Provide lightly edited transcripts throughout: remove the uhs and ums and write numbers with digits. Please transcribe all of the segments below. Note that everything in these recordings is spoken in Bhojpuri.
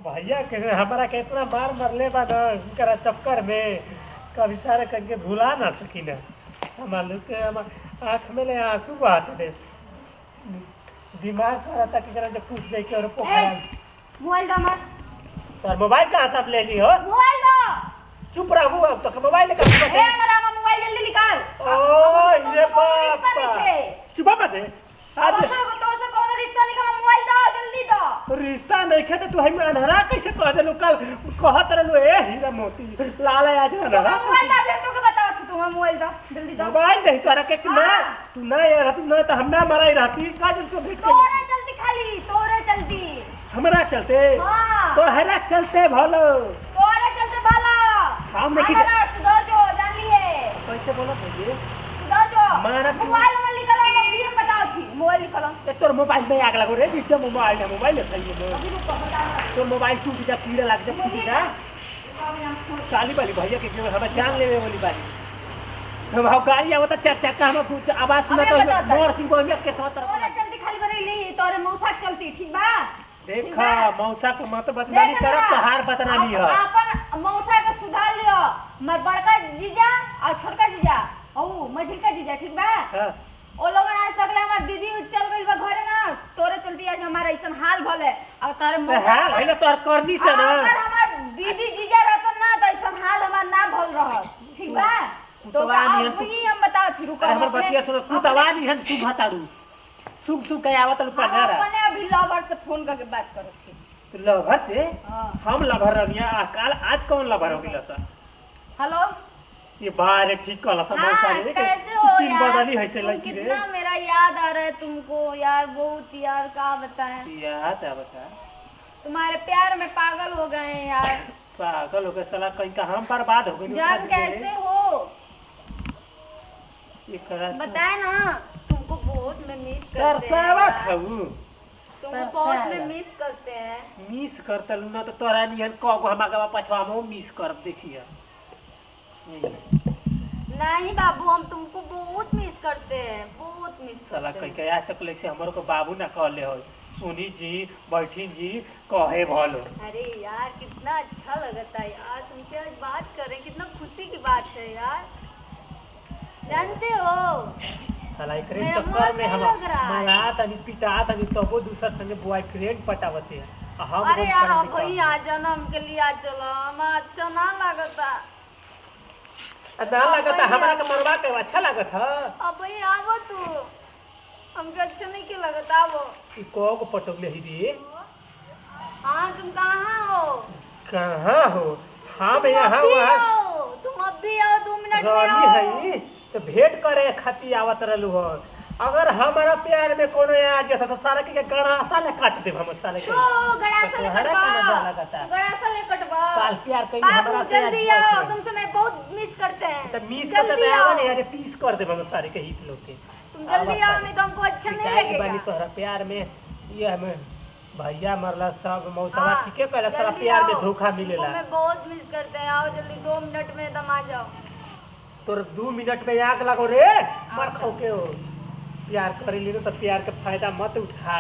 भैया कैसे हमारा के इतना मार मरले बा न इनकरा चक्कर में कभी सारे करके भुला ना सकी ना। हमारे के आँख में ले आंसू बहाते थे। दिमाग करता कि जरा जब पूछ जाए कि और पोखरा मोबाइल दो मत। और मोबाइल कहाँ से आप ले ली हो? मोबाइल दो। चुप रहू अब तो मोबाइल लेकर ए नरामा मोबाइल जल्दी निकाल। ओ ये बाप चुप मत है आज तो से कौन रिश्ता निकाल मोबाइल दो जल्दी दो। रिश्ता नहीं खे तो तू हम अनहरा कैसे कह देलू कल कहत रहलू ए हीरा मोती लाल आज अनहरा मोबाइल दो फिर तो बताओ कि तुम मोबाइल दो जल्दी दो। मोबाइल दे तोरा के ना तू ना यार तू ना तो हम ना मराई रहती का जल तो भेट तोरे चलती खाली तोरे चलती हमरा चलते हां तो हरा चलते भलो तोरे चलते भलो हम नहीं ना सुधर जो जान लिए कैसे बोला भैया सुधर जो मोबाइल में निकालो मुझे बताओ थी मोबाइल निकालो ए तोर मोबाइल में आग लगो रे बीच मोबाइल है मोबाइल है अभी रुको बता तो मोबाइल टूट जा कीड़ा लग जा टूट जा साली वाली भैया के हम जान लेवे वाली बात हम हां गाड़ी आवता चार चक्का हम पूछ आवाज सुना तो मोर सिंह को हम के साथ तोरे जल्दी खाली बनी ली तोरे मौसा चलती ठीक बा देखा मौसा को मत बदनामी करब तो हार बदनामी है अपन मौसा के सुधार लियो मर बड़का जीजा और छोटका जीजा औ मझिलका जीजा ठीक बा हां ओ लोगन आज तक ले हमर दीदी चल गइल बा घरे ना तोरे चलती आज हमारा ऐसन हाल भले और तारे मौसा हाल है ना तोर करनी से ना अगर हमर दीदी जीजा रहत ना तो ऐसन हाल हमार ना भल रह ठीक बा तो अब ही हम बताओ थी रुको हमर बतिया सुन कुतवानी हन सुबह ताड़ू सुब सुब के आवत पनारा अपने अभी लवर से फोन करके बात करो थी तो लवर से हम लवर रहिया काल आज कौन लवर हो गेला सर हेलो ये बाहर ठीक कला समोसा रे कैसे हो तीन बदली है से लगी रे कितना मेरा याद आ रहा है तुमको यार बहुत यार का बताएं याद है बता तुम्हारे प्यार में पागल हो गए हैं यार पागल हो गए साला कहीं का हम बर्बाद हो गए जान कैसे हो ये करा बताए ना तुमको बहुत में मिस करते हैं तरसावा खाऊ तुमको बहुत में मिस करते हैं मिस करता लू ना तो तोरा निहन को हमारा पछवा में मिस कर देखिए नहीं बाबू हम तुमको बहुत मिस करते हैं बहुत मिस साला कहीं के आज तक ले से हमरो को बाबू ना कहले हो सोनी जी बैठी जी कहे भलो अरे यार कितना अच्छा लगता है यार तुमसे आज बात कर रहे हैं कितना खुशी की बात है यार जानते हो साला एकरे चक्कर में हम मारा तनी पिटा तनी तबो दूसर संगे बॉयफ्रेंड पटावते हैं हम अरे यार अब भाई आ जन्म के लिए आ चलो हम अच्छा ना लगता ना लगता हमरा के मरवा के अच्छा लगत है अब भाई आवो तू हमके अच्छा नहीं के लगता वो ई को पटोले ही दी हां तुम कहां हो हम यहाँ हो तुम अब भी आओ 2 मिनट में रानी आओ है तो भेंट करे खाती आवत रहलू हो अगर हमारा प्यार में कोनो आ जाता तो सारा के गड़ासा ले काट देब हम सारे के तो गड़ासा ले कटवा गड़ासा ले कटवा काल प्यार कहीं हमरा से जल्दी आओ तुमसे मैं बहुत मिस करते हैं तो मिस करते तो आवा नहीं अरे पीस कर देब हम सारे के हित लोग के तुम जल्दी आओ नहीं तो हमको अच्छा नहीं लगेगा बानी तोहरा प्यार में ये हमें भैया मरला सब मौसवा ठीके कहला सारा प्यार में धोखा मिलेला मैं बहुत मिस करते हैं आओ जल्दी 2 मिनट में एकदम आ जाओ तोर 2 मिनट में आग लगो रे मर खो के हो प्यार कर ली तो प्यार का फायदा मत उठा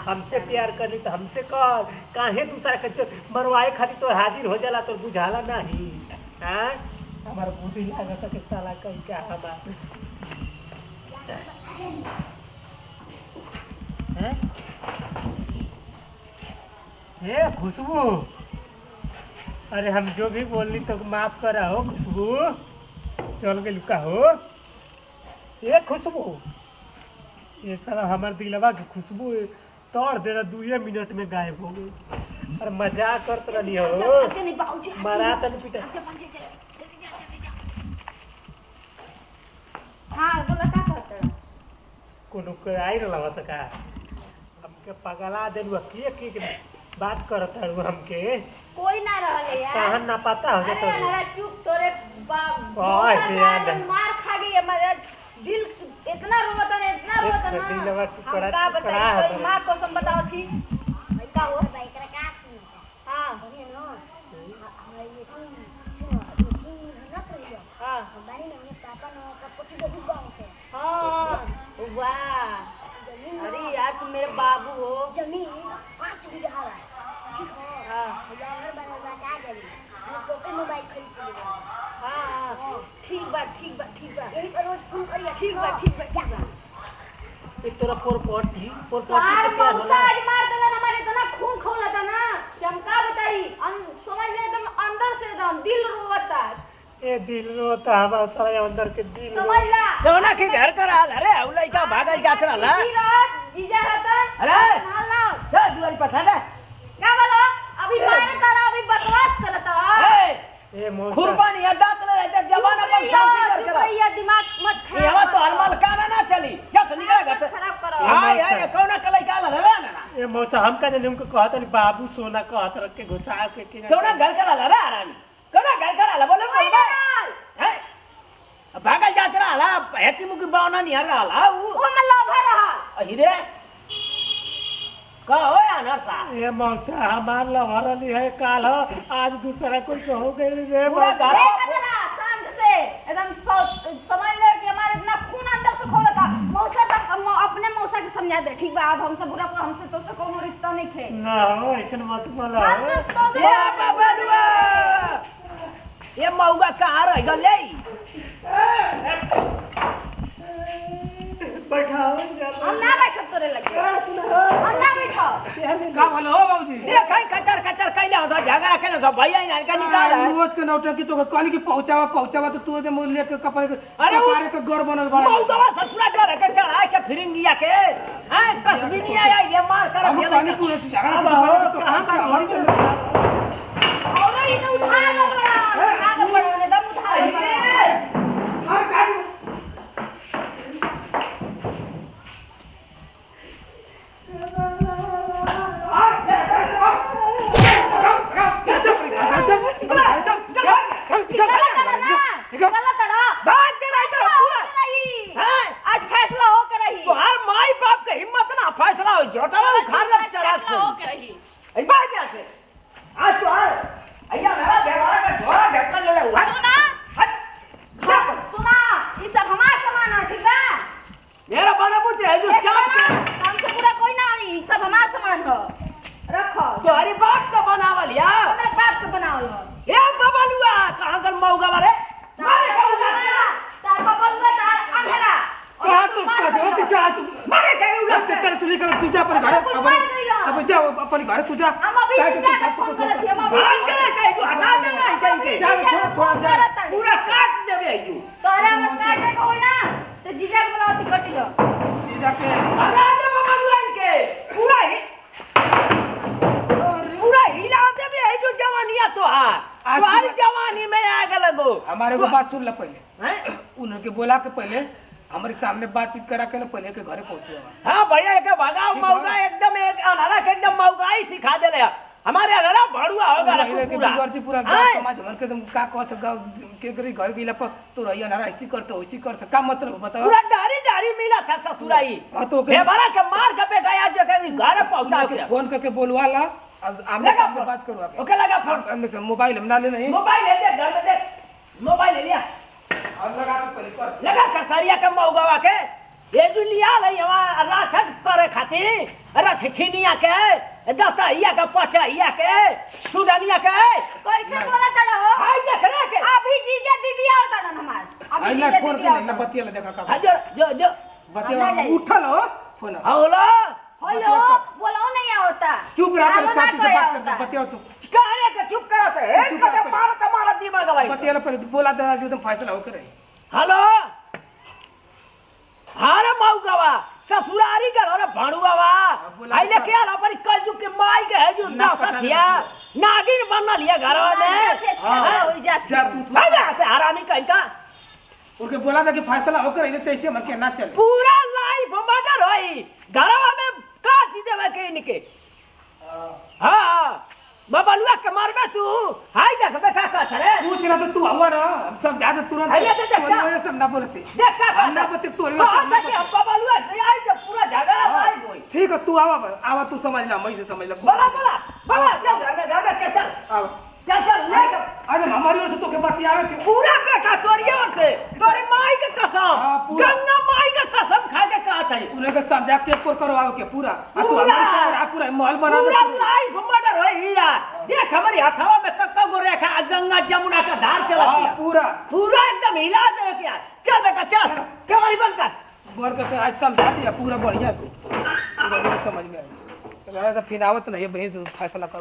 हमसे प्यार कर ली तो हमसे कर काहे दूसरा के मरवाए खातिर तो हाजिर हो जाला तो बुझाला नहीं हां हमार बूढ़ी लागत के साला कहीं क्या हमार हैं ए खुशबू अरे हम जो भी बोलनी तो माफ करा हो खुशबू चल के लुका हो ये खुशबू ये साला हमार दिलवा की खुशबू तोड़ दे रहा 2 मिनट में गायब हो गई और मजाक करत रही हो मरा तन पिटा हां बोला का करत कोनो के आई रहला सका हमके पगला देलु के बात करत हड़ू हमके कोई ना रहले यार कहन ना पता हो जात अरे हमारा चुप तोरे मार खा गई हमारा दिल इतना रोता ना दिलवा टुकड़ा का बताई मां कसम बताओ थी का हो भाई करा का हां ये नो हमारे ये तुम ना करियो हां बानी में पापा नो का कुछ भी गांव से हां वाह अरे यार तुम मेरे बाबू हो जमीन 5 बीघा है ठीक है हां रोज फोन करिए ठीक बा ठीक बा ठीक बा एक तोरा पोरपोटी से तार प्यार मौसा होला आज मार देला ना, हमारे इतना खून खौला था ना कि हम का बताई, हम समझ ले एकदम अंदर से एकदम दिल रोता। ए दिल रोता हमारा सारा अंदर के दिल समझ ला जौना के घर कर आल अरे उ लइका भागल जात रहला जीजा रहता अरे! हाल ना जा दुआरी पठा दे का बोलो, अभी मारे तारा, अभी बकवास करत तारा। ए ए मौसा खुरपान या दांत ले रहते जवान अपन शांति कर भैया दिमाग मत ये खराब हवा तो हलमल काना ना चली जस निकल गत खराब करो। हां ये कौना कलई काल रे ना ए मौसा हम का जाने उनको कहत नहीं बाबू सोना कहत रख के घुसा के कौना घर कर आला रे आरामी कौना घर कर आला बोले कोई बोल ना हैं भागल जात रहला हेती मुकी बावना नहीं रहला वो में लोभा रहा। अहिरे का हो यार सा ए मौसा हमार लहरली है काल आज दूसरा कोई को हो गई रे पूरा बाबा। घर देखा था ना शांत से एकदम समझ ले कि हमारे इतना खून अंदर से खोला था। मौसा सब अपने मौसा के समझा दे ठीक बा, अब हमसे बुरा को हमसे तो से कोनो रिश्ता नहीं थे। ना हो ऐसन मत बोला हमसे तो से ए बाबा दुआ ये मौगा कहाँ रह गले बैठाओ हम ना बैठब तोरे लगे, हम ना बैठब। का भलो हो बाबूजी ये कहीं कचर कचर कैले हो झगड़ा कैले सब भैया ही नहीं का निकाल है रोज के नौटंकी तो कहनी कि पहुंचावा तो तू दे मूल्य के कपड़े के अरे वो- कपारे के घर बनल बड़ा मौगवा ससुरा घर के चढ़ा के फिरिंगिया के हैं कश्मीरिया आई ये मार कर हम दिया कहनी पूरे से झगड़ा अब तो हो कहां का घर में और ये तो उठा लो बड़ा, आगे बढ़ो ने दम उठा लो बड़ा। और का गलत है बात के नहीं चलो पूरा हैं आज फैसला हो के रही, तो हर माई बाप के हिम्मत ना फैसला हो जोटा में उखाड़ ले चराग से फैसला हो के रही। ए बात क्या से आज तो हर अय्या मेरा व्यवहार का झोरा ढक्कन ले ले हुआ सुना हट सुना, ये सब हमारा सामान है ठीक है, मेरा बना पुत्र है जो चाप के हमसे पूरा कोई ना आई, ये सब हमारा सामान है, रखो तो हरी बाप का बनावल या हमारे बाप के बनाओ लो। ए बबलुआ कहां गल मौगा मारे मारे कहूंगा तार बबलुआ तार अंधेरा का तू का दो क्या तू मारे कहूंगा चल तू निकल तू जा पर घर अब जा अपन घर तू जा हम अभी जाकर फोन करत हम अभी बात करे कहीं को हटा देना है कहीं के चल छोड़ जा पूरा काट देबे आजू तोरा अगर काटे को होई ना तो जीजा के बुलाओ, तू कटी हो जीजा के हटा दे बबलुआ इनके पूरा हिला देबे आजू जवानिया तो हां तुम्हारी जवानी में आग लगो हमारे को बात सुन ले पहले हैं उनके बोला के पहले हमारे सामने बातचीत करा के ना पहले के घरे पहुंचे हां भैया के भगाओ ठीक मौगा है। एकदम एक अनारा के एकदम मौगाई सिखा देले हमारे अनारा भड़ुआ होगा पूरा गांव समाज भर के तुम का कहत गांव के गरी घर गेला पर तो रहिया ना ऐसी करते वैसी करते का मतलब बताओ पूरा डारी डारी मिला था ससुराई हां तो बे बड़ा के मार के बेटा आज जो के घर पहुंचा के फोन करके बोलवा ला अब आमने लगा सामने फोन। बात करवा के ओके लगा फोन हमने से मोबाइल हम ना ले नहीं मोबाइल ले दे घर में देख मोबाइल ले लिया और लगा के पहले कर लगा कसरिया के मौगवा के ये जो लिया लई हवा राछत करे खातिर रा छिछिनिया के दतइया के पचइया के सुडनिया के कैसे बोला तड़ो हाय देख रे के अभी जीजा दीदी आओ तड़न हमार, अभी आई ना जीजा फोन दीदी के आओ ना बतिया ले देखा का हाजर जो जो बतिया उठल हो फोन होला हेलो बोलो नहीं आवता, चुप रहा चालो पर ना साथी से कोई बात आवता। कर बतिया तू कहने के चुप करत है चुप कदे कर। मार तुम्हारा दिमाग भाई बतिया पर बोला दादा जी एकदम फैसला हो करे हेलो हारे मौगवा ससुरारी के रे भणुआवा बोला आइले के आला पर कलजु के माई के है जो ना नसथिया नागिन बनल ये घर में फैसला हो जाती जा तू भाई से हरामी कहीं का उनके बोला था कि फैसला हो करे नहीं तो ऐसे मन के ना चले पूरा लाइफ मर्डर होई घरवा में काट देवे के इनके हां बबलुआ के मारबे तू हाय देखबे का कहत रे पूछ रहा तो तू हुआ ना हम सब ज्यादा तुरंत अरे देख तोरी वजह से हम ना बोलते देख का हम ना बोलते तोरी वजह से हम ना कहत है बबलुआ से आई तो पूरा झगड़ा लाइव होई ठीक है तू आवा तू समझ ला मैं से समझ ला बोला बोला बोला चल घर के चल आवा चल ले अरे हमारी ओर से तो के बतियावे के पूरा बेटा तोरी ओर से तोरी माई के कसम हाँ, पूरा। गंगा माई के कसम खा के कहत है उन्हें के समझा के पर करवाओ के पूरा आ तू पूरा। हमारे साथ पूरा महल बना पूरा दे लाइफ मर्डर होई हीरा देख हमारी हथवा में कक्का गो रेखा गंगा जमुना का धार चला हाँ, पूरा पूरा एकदम हिला दे क्या। चल बेटा चल, केवाड़ी बंद कर। बोल के आज समझा दिया पूरा बढ़िया से, पूरा समझ में आया। तो फिर आवत नहीं है बहन फैसला कर।